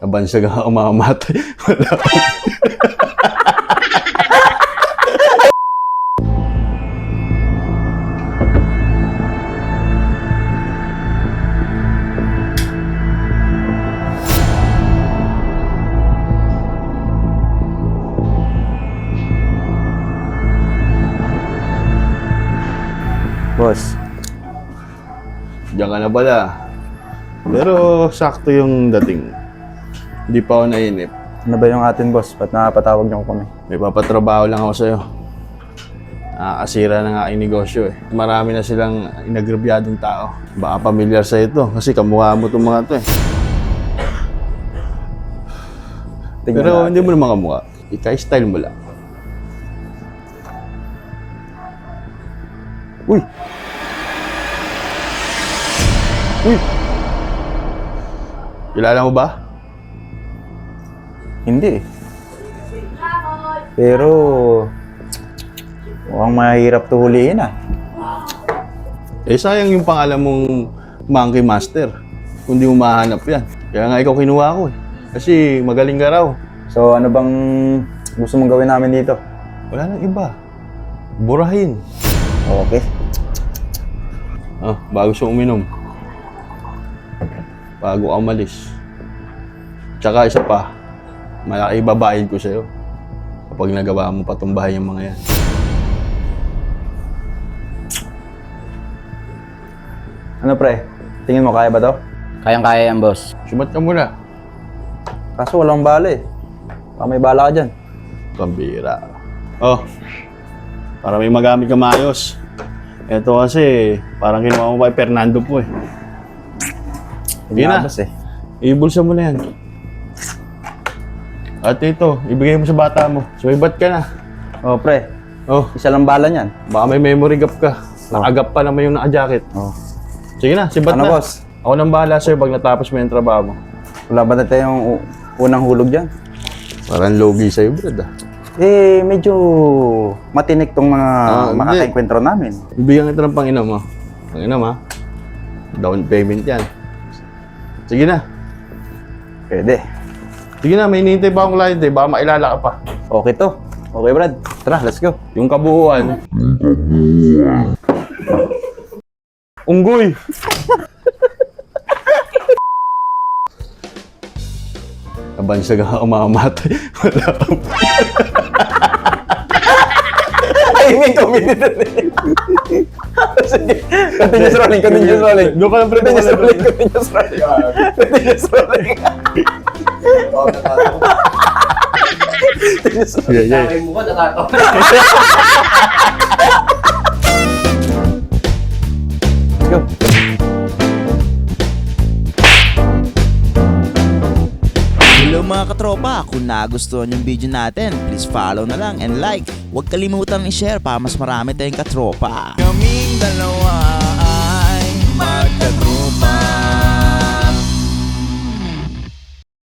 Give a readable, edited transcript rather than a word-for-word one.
Kabansag ako mamamatay. Wala. Boss, Diyan ka na pala. Pero sakto yung dating. Hindi pa ako nainip. ano ba yung atin boss? Ba't nakapatawag niyo kami? May papatrabaho lang ako sa'yo. Nakakasira ng aking negosyo eh. Marami na silang inagrabyadong tao. Baka pamilyar sa ito kasi kamukha mo itong mga to eh. Tignan Pero natin. hindi mo naman kamukha. Ika-style mo lang. Uy! Uy! Kilala mo ba? Hindi. Pero mukhang mahirap to huliin ah. Eh sayang yung pangalan mong Monkey Master. Kung di mo mahanap yan. Kaya nga ikaw kinuha ko eh. Kasi magaling ka raw. So ano bang gusto mong gawin namin dito? Wala nang iba. Burahin. Okay. Bago siya uminom. Bago ka umalis. Tsaka isa pa, malaki babayad ko sa'yo kapag nagawa mo patumbahan yung mga yan. Ano pre? Tingin mo kaya ba to? Kayang-kaya yan, boss. Sumat ka muna. Kaso walang bala eh. Baka may bala ka dyan. Pambira. Para may magamit ka maayos. Ito kasi, parang kinuha mo kay Fernando po eh. Sige na. Inabas eh. Ibulsa mo na yan. At ito, ibigay mo sa bata mo. Sumibat ka na. Oh pre, isa lang bala niyan. Baka may memory gap ka. Nakagap pa naman yung naka-jacket. Oh. Sige na, sibat Ano na. boss? Ako nang bahala sa'yo pag natapos mo yung trabaho mo. Wala ba na tayong unang hulog dyan? Parang logi sa'yo, brad ah. Eh, medyo matinik tong mga hindi. makakaenkwentro namin. Bibigyan kita ng panginom mo. Panginom ha. Down payment yan. Sige na. Pwede. Sige na, may hinihintay pa akong client eh. Baka mailala ka pa. Okay to. Okay Brad. Tara, let's go. Yung kabuuan. Unggoy! Kabansag ako mamamatay. Wala akong... Ay, may comedy doon eh. Sige. Continuous rolling, continuous rolling. Doon ka lang, pre. Continuous rolling, continuous rolling. Continuous rolling. Continuous rolling. Yeah. Kaya mo ba natatawa? Let's go. Hello mga katropa, kung nagustuhan yung video natin, please follow na lang and like. Huwag kalimutan i-share para mas marami tayong katropa. Kaming dalawa ay magkatropa.